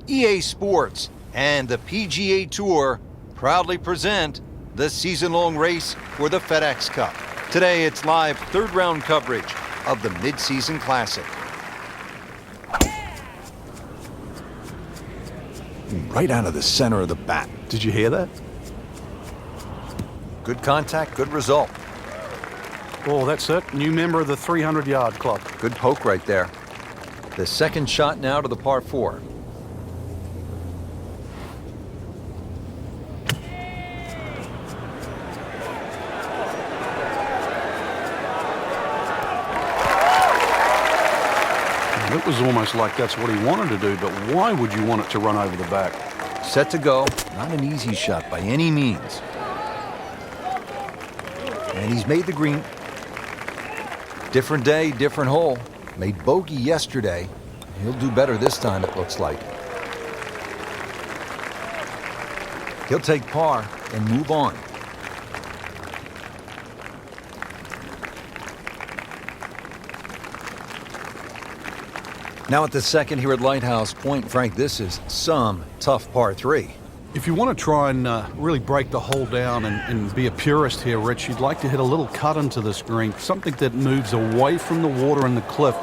EA Sports and the PGA Tour proudly present the season-long race for the FedEx Cup. Today, it's live third-round coverage of the Mid-Season Classic. Right out of the center of the bat. Did you hear that? Good contact, good result. Oh, that's it. New member of the 300-yard club. Good poke right there. The second shot now to the par 4. It was almost like that's what he wanted to do, but why would you want it to run over the back? Set to go. Not an easy shot by any means. And he's made the green. Different day, different hole. Made bogey yesterday. He'll do better this time, it looks like. He'll take par and move on. Now at the second here at Lighthouse Point, Frank, this is some tough par 3. If you want to try and really break the hole down and be a purist here, Rich, you'd like to hit a little cut into this green, something that moves away from the water and the cliff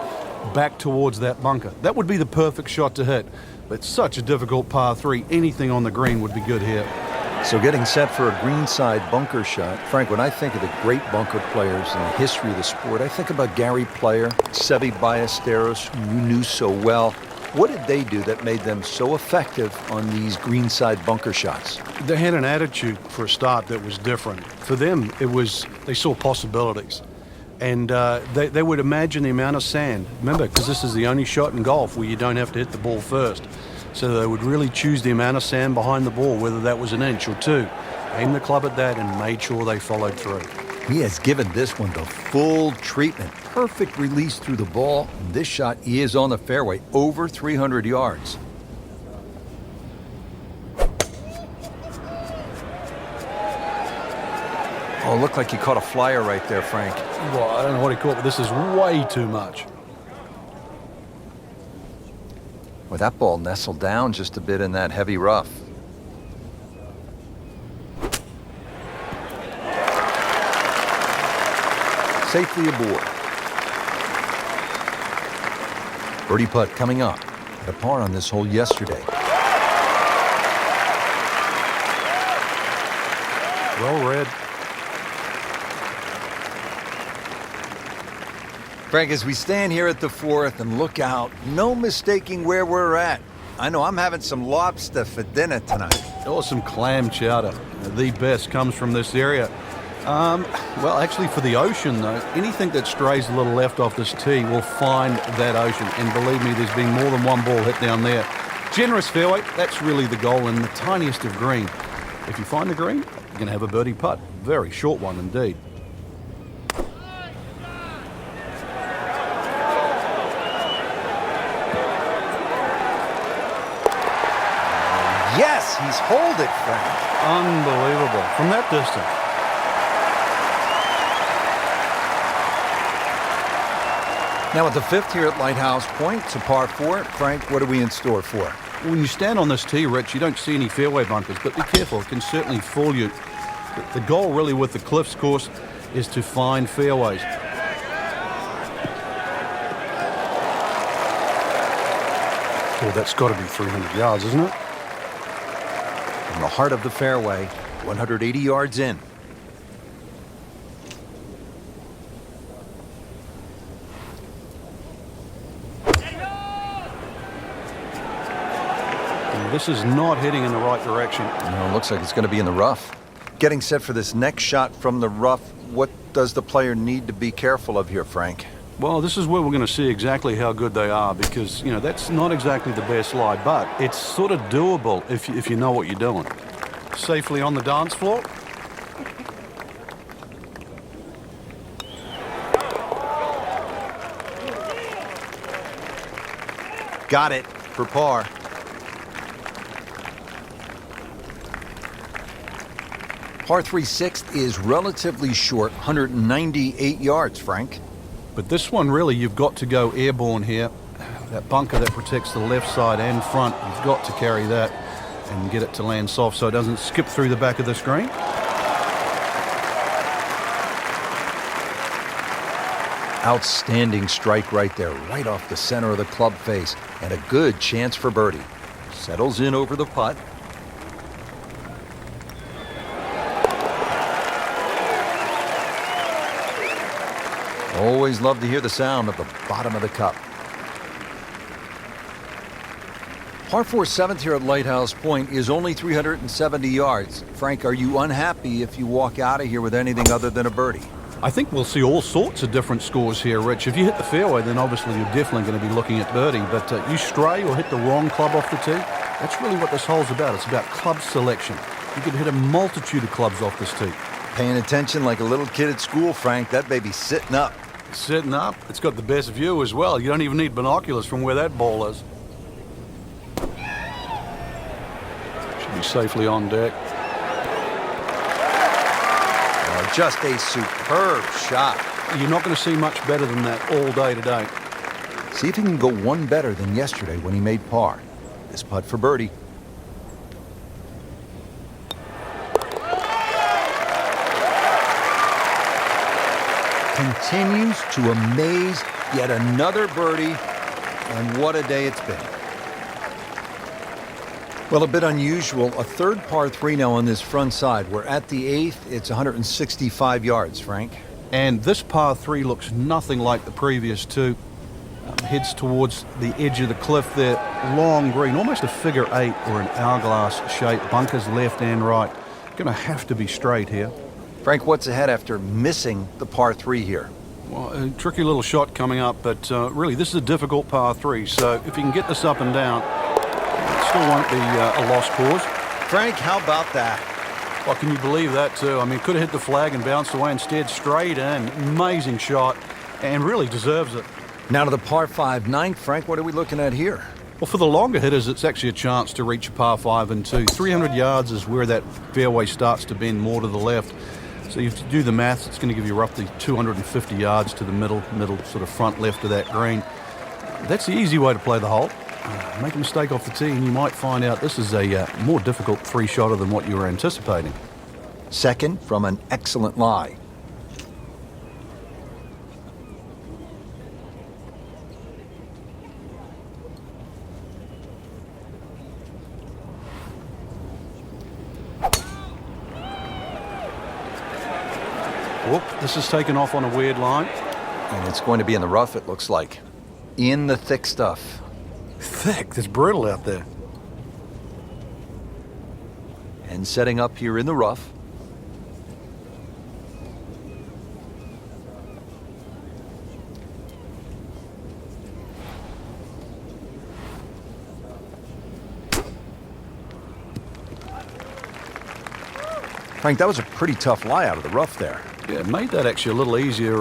back towards that bunker. That would be the perfect shot to hit, but it's such a difficult par 3. Anything on the green would be good here. So getting set for a greenside bunker shot. Frank, when I think of the great bunker players in the history of the sport, I think about Gary Player, Seve Ballesteros, who you knew so well. What did they do that made them so effective on these greenside bunker shots? They had an attitude for a start that was different. For them, it was, they saw possibilities. And they would imagine the amount of sand. Remember, because this is the only shot in golf where you don't have to hit the ball first. So they would really choose the amount of sand behind the ball, whether that was an inch or 2. Aimed the club at that and made sure they followed through. He has given this one the full treatment. Perfect release through the ball. And this shot is on the fairway, over 300 yards. Oh, looked like he caught a flyer right there, Frank. Well, I don't know what he caught, but this is way too much. Well, that ball nestled down just a bit in that heavy rough. Safely aboard. Birdie putt coming up. Had a par on this hole yesterday. Well read. Frank, as we stand here at the 4th and look out, no mistaking where we're at. I know I'm having some lobster for dinner tonight. Or some clam chowder. The best comes from this area. Well, actually, for the ocean, though, anything that strays a little left off this tee will find that ocean. And believe me, there's been more than one ball hit down there. Generous fairway, that's really the goal in the tiniest of green. If you find the green, you're going to have a birdie putt. Very short one indeed. Yes, he's holed it, Frank. Unbelievable. From that distance. Now at the 5th here at Lighthouse Point, it's a par 4. Frank, what are we in store for? When you stand on this tee, Rich, you don't see any fairway bunkers, but be careful. It can certainly fool you. The goal really with the Cliffs course is to find fairways. Oh, that's got to be 300 yards, isn't it? In the heart of the fairway, 180 yards in. This is not heading in the right direction. No, it looks like it's going to be in the rough. Getting set for this next shot from the rough, what does the player need to be careful of here, Frank? Well, this is where we're going to see exactly how good they are because, you know, that's not exactly the best lie, but it's sort of doable if you know what you're doing. Safely on the dance floor. Got it for par. Par 3 6th is relatively short, 198 yards, Frank. But this one, really, you've got to go airborne here. That bunker that protects the left side and front, you've got to carry that and get it to land soft so it doesn't skip through the back of the screen. Outstanding strike right there, right off the center of the club face, and a good chance for birdie. Settles in over the putt. Always love to hear the sound of the bottom of the cup. Par 4 7th here at Lighthouse Point is only 370 yards. Frank, are you unhappy if you walk out of here with anything other than a birdie? I think we'll see all sorts of different scores here, Rich. If you hit the fairway, then obviously you're definitely going to be looking at birdie. But you stray or hit the wrong club off the tee, that's really what this hole's about. It's about club selection. You could hit a multitude of clubs off this tee. Paying attention like a little kid at school, Frank. That baby's sitting up. Sitting up, it's got the best view as well. You don't even need binoculars from where that ball is. Should be safely on deck. Just a superb shot. You're not going to see much better than that all day today. See if he can go one better than yesterday when he made par. This putt for birdie. Continues to amaze. Yet another birdie. And what a day it's been. Well, a bit unusual. A third par 3 now on this front side. We're at the 8th. It's 165 yards, Frank. And this par 3 looks nothing like the previous two. Heads towards the edge of the cliff there. Long green, almost a figure 8 or an hourglass shape. Bunkers left and right. Going to have to be straight here. Frank, what's ahead after missing the par 3 here? Well, a tricky little shot coming up, but really this is a difficult par 3. So if you can get this up and down, still won't be a lost cause. Frank, how about that? Well, can you believe that too? I mean, could have hit the flag and bounced away. Instead, straight in. Amazing shot, and really deserves it. Now to the par 5 9th. Frank, what are we looking at here? Well, for the longer hitters, it's actually a chance to reach a par 5 and 2. 300 yards is where that fairway starts to bend more to the left. So if you do the maths, it's going to give you roughly 250 yards to the middle sort of front left of that green. That's the easy way to play the hole. Make a mistake off the tee and you might find out this is a more difficult 3-shotter than what you were anticipating. Second from an excellent lie. Whoop, this is taken off on a weird line. And it's going to be in the rough, it looks like. In the thick stuff. Thick, it's brittle out there. And setting up here in the rough. Frank, that was a pretty tough lie out of the rough there. Yeah, it made that actually a little easier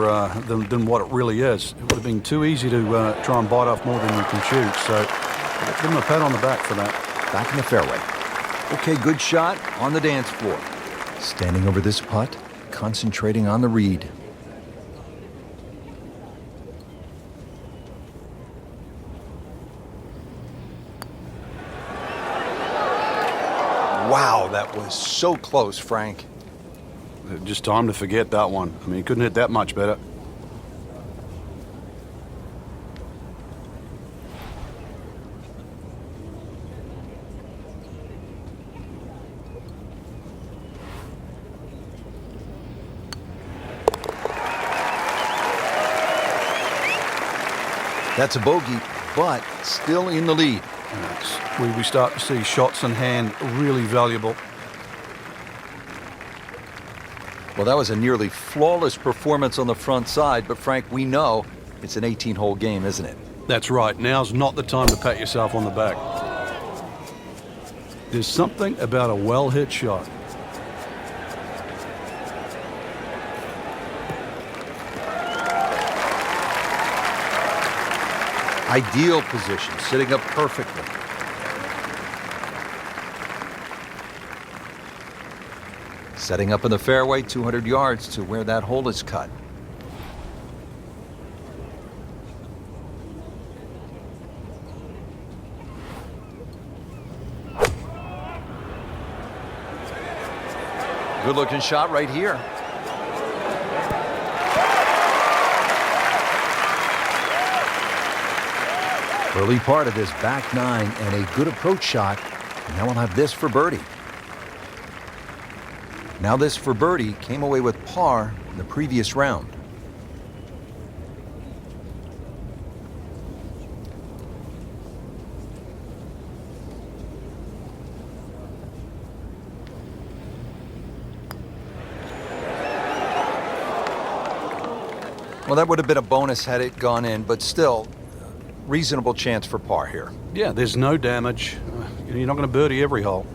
than what it really is. It would have been too easy to try and bite off more than you can chew. So give him a pat on the back for that. Back in the fairway. Okay, good shot on the dance floor. Standing over this putt, concentrating on the read. Wow, that was so close, Frank. Just time to forget that one. I mean, he couldn't hit that much better. That's a bogey, but still in the lead. That's where we start to see shots in hand really valuable. Well, that was a nearly flawless performance on the front side, but Frank, we know it's an 18-hole game, isn't it? That's right. Now's not the time to pat yourself on the back. There's something about a well-hit shot. Ideal position, sitting up perfectly. Setting up in the fairway, 200 yards to where that hole is cut. Good-looking shot right here. Early part of this back nine and a good approach shot. And now we'll have this for birdie. Now this for birdie came away with par in the previous round. Well, that would have been a bonus had it gone in, but still, reasonable chance for par here. Yeah, there's no damage. You're not going to birdie every hole.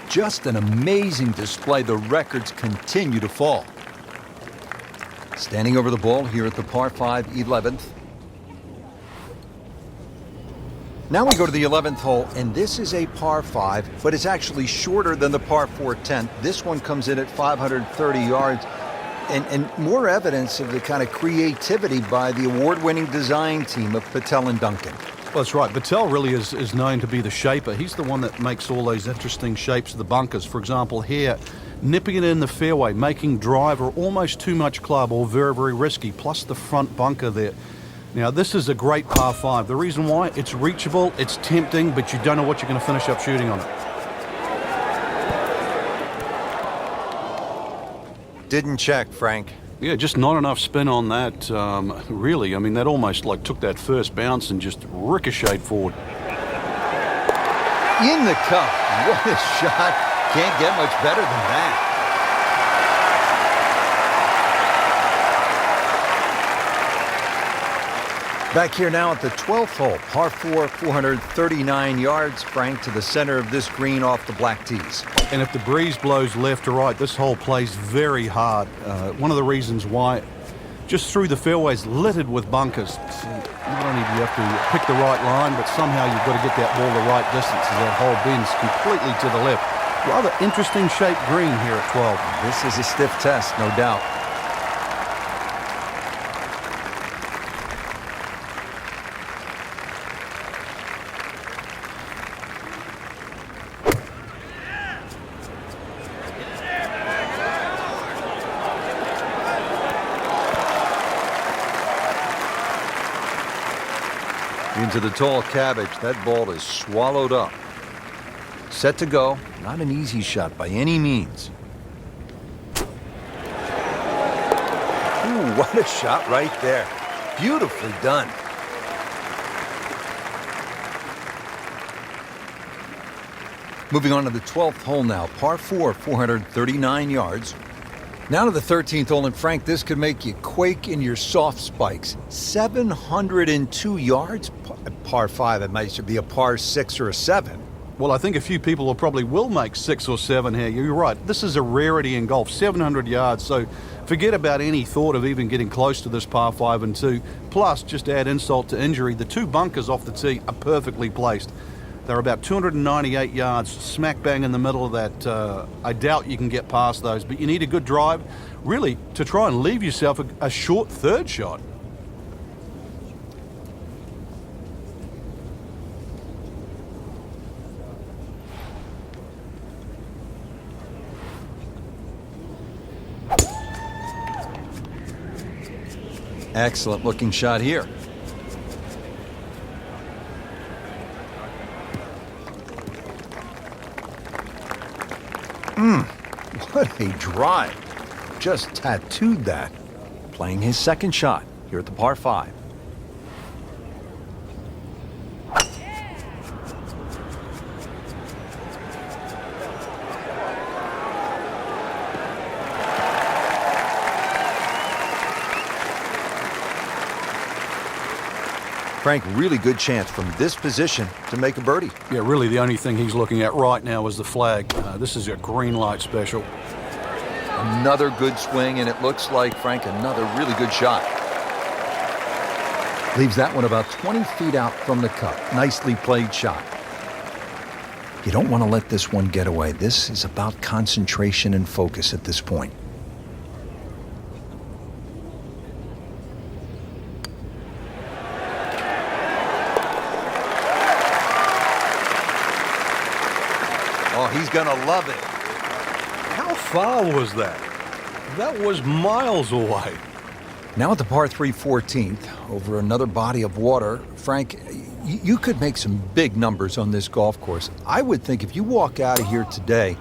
Just an amazing display. The records continue to fall. Standing over the ball here at the par 5 11th. Now we go to the 11th hole, and this is a par 5, but it's actually shorter than the par 4 10th. This one comes in at 530 yards, and more evidence of the kind of creativity by the award-winning design team of Patel and Duncan. Well, that's right. Patel really is known to be the shaper. He's the one that makes all those interesting shapes of the bunkers. For example, here, nipping it in the fairway, making driver almost too much club or very, very risky, plus the front bunker there. Now, this is a great par 5. The reason why, it's reachable, it's tempting, but you don't know what you're going to finish up shooting on it. Didn't check, Frank. Yeah, just not enough spin on that, really. I mean, that almost like took that first bounce and just ricocheted forward. In the cup. What a shot. Can't get much better than that. Back here now at the 12th hole, par 4, 439 yards, Frank, to the center of this green off the black tees. And if the breeze blows left or right, this hole plays very hard. One of the reasons why, just through the fairways littered with bunkers. So not only do you have to pick the right line, but somehow you've got to get that ball the right distance as that hole bends completely to the left. Rather interesting shaped green here at 12. This is a stiff test, no doubt. Into the tall cabbage. That ball is swallowed up. Set to go. Not an easy shot by any means. Ooh, what a shot right there. Beautifully done. Moving on to the 12th hole now. Par 4, 439 yards. Now to the 13th hole, and Frank, this could make you quake in your soft spikes. 702 yards, par 5. It might be a par 6 or a 7. Well, I think a few people will make 6 or 7 here. You're right. This is a rarity in golf, 700 yards. So forget about any thought of even getting close to this par 5 and 2. Plus, just to add insult to injury, the two bunkers off the tee are perfectly placed. They're about 298 yards, smack bang in the middle of that. I doubt you can get past those, but you need a good drive, really, to try and leave yourself a short third shot. Excellent looking shot here. What a drive. Just tattooed that. Playing his second shot here at the par 5. Frank, really good chance from this position to make a birdie. Yeah, really the only thing he's looking at right now is the flag. This is a green light special. Another good swing, and it looks like, Frank, another really good shot. Leaves that one about 20 feet out from the cup. Nicely played shot. You don't want to let this one get away. This is about concentration and focus at this point. He's going to love it. How far was that? That was miles away. Now at the par 3 14th, over another body of water, Frank, you could make some big numbers on this golf course. I would think if you walk out of here today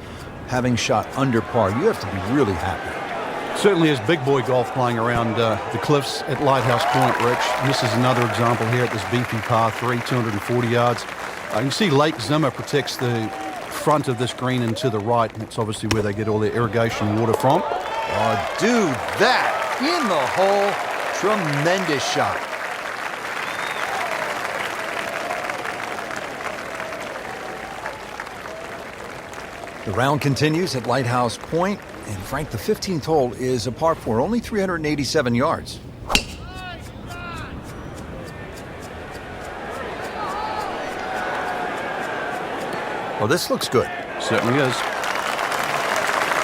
having shot under par, you have to be really happy. Certainly is big boy golf playing around the cliffs at Lighthouse Point, Rich. And this is another example here at this beefy par 3, 240 yards. You can see Lake Zimmer protects the front of this green and to the right. It's obviously where they get all their irrigation water from. Oh, dude, that in the hole. Tremendous shot. The round continues at Lighthouse Point, and Frank, the 15th hole is a par 4, only 387 yards. Well, this looks good. Certainly is.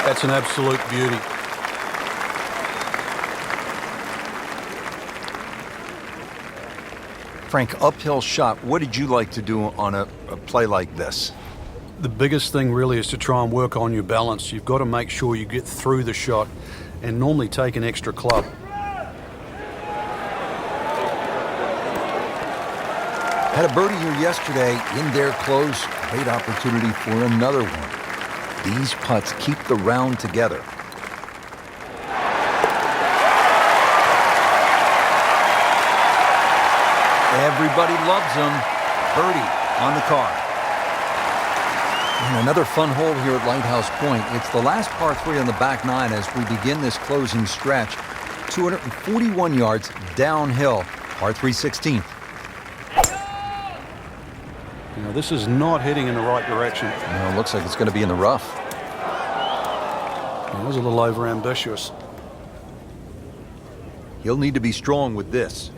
That's an absolute beauty. Frank, uphill shot. What did you like to do on a play like this? The biggest thing really is to try and work on your balance. You've got to make sure you get through the shot and normally take an extra club. Had a birdie here yesterday in their close. Great opportunity for another one. These putts keep the round together. Everybody loves them. Birdie on the card. And another fun hole here at Lighthouse Point. It's the last par 3 on the back nine as we begin this closing stretch. 241 yards downhill. Par 3 16th. You know, this is not heading in the right direction. No, it looks like it's going to be in the rough. It was a little over-ambitious. He'll need to be strong with this.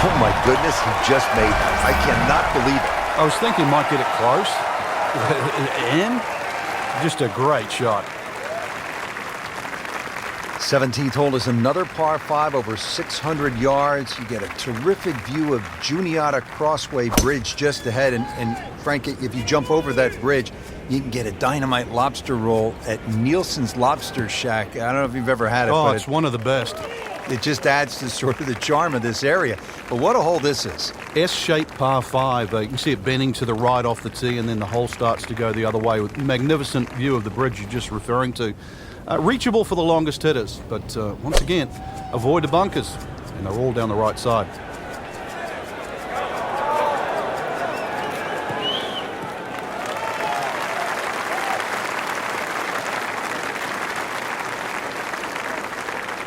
Oh my goodness, he just made that. I cannot believe it. I was thinking might get it close. And just a great shot. 17th hole is another par 5 over 600 yards. You get a terrific view of Juniata Crossway Bridge just ahead. And Frank, if you jump over that bridge, you can get a dynamite lobster roll at Nielsen's Lobster Shack. I don't know if you've ever had it. Oh, but it's one of the best. It just adds to sort of the charm of this area. But what a hole this is. S-shaped par 5. You can see it bending to the right off the tee, and then the hole starts to go the other way with a magnificent view of the bridge you're just referring to. Reachable for the longest hitters, but once again, avoid the bunkers, and they're all down the right side.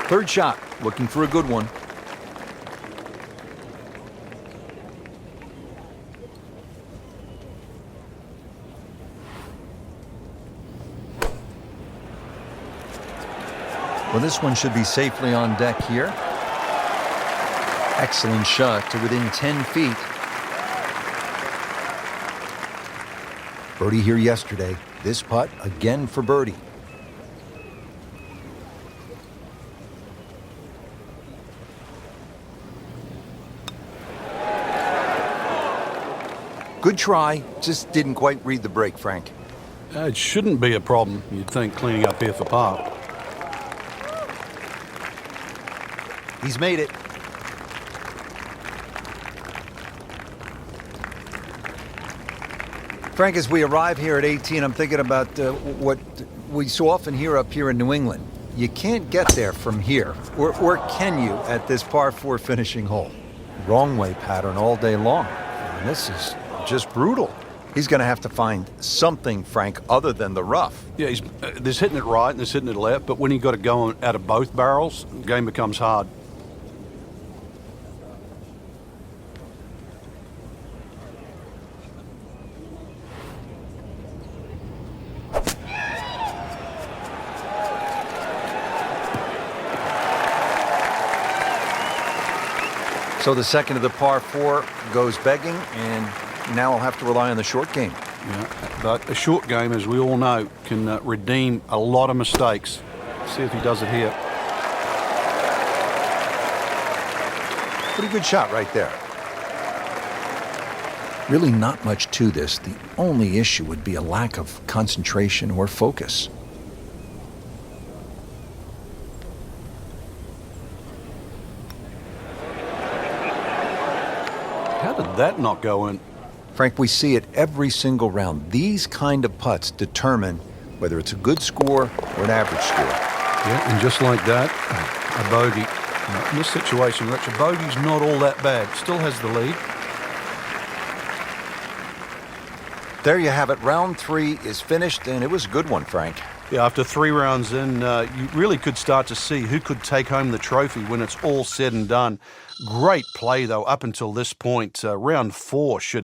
Third shot, looking for a good one. Well, this one should be safely on deck here. Excellent shot to within 10 feet. Birdie here yesterday. This putt again for birdie. Good try, just didn't quite read the break, Frank. It shouldn't be a problem, you'd think, cleaning up here for par. He's made it. Frank, as we arrive here at 18, I'm thinking about what we so often hear up here in New England. You can't get there from here, or can you at this par 4 finishing hole? Wrong way pattern all day long. And this is just brutal. He's going to have to find something, Frank, other than the rough. Yeah, there's hitting it right and there's hitting it left, but when you've got to go out of both barrels, the game becomes hard. So the second of the par 4 goes begging, and now I'll have to rely on the short game. Yeah, but a short game, as we all know, can redeem a lot of mistakes. See if he does it here. Pretty good shot right there. Really not much to this. The only issue would be a lack of concentration or focus. How did that not go in? Frank, we see it every single round. These kind of putts determine whether it's a good score or an average score. Yeah, and just like that, a bogey. Now, in this situation, Rich, a bogey's not all that bad. Still has the lead. There you have it. Round 3 is finished, and it was a good one, Frank. Yeah, after 3 rounds in, you really could start to see who could take home the trophy when it's all said and done. Great play, though, up until this point. Round 4 should